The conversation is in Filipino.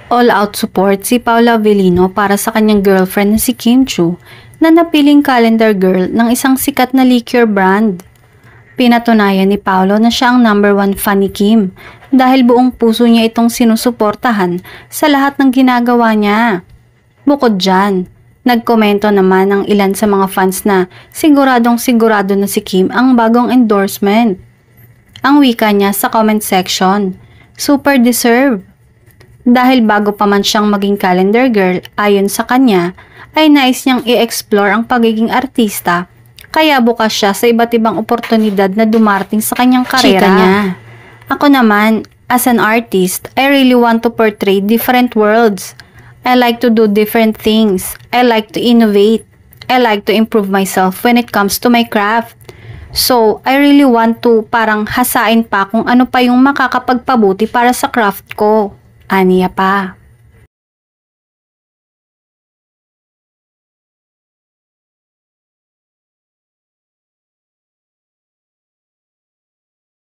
All-out support si Paula Avellino para sa kanyang girlfriend na si Kim Chu na napiling calendar girl ng isang sikat na liquor brand. Pinatunayan ni Paolo na siya ang #1 fan ni Kim dahil buong puso niya itong sinusuportahan sa lahat ng ginagawa niya. Bukod dyan, nagkomento naman ang ilan sa mga fans na siguradong sigurado na si Kim ang bagong endorsement. Ang wika niya sa comment section, super deserve. Dahil bago pa man siyang maging calendar girl, ayon sa kanya, ay nais niyang i-explore ang pagiging artista, kaya bukas siya sa iba't ibang oportunidad na dumarating sa kanyang karera. Chika niya, "Ako naman, as an artist, I really want to portray different worlds. I like to do different things. I like to innovate. I like to improve myself when it comes to my craft. So, I really want to parang hasain pa kung ano pa yung makakapagpabuti para sa craft ko." Aniya pa.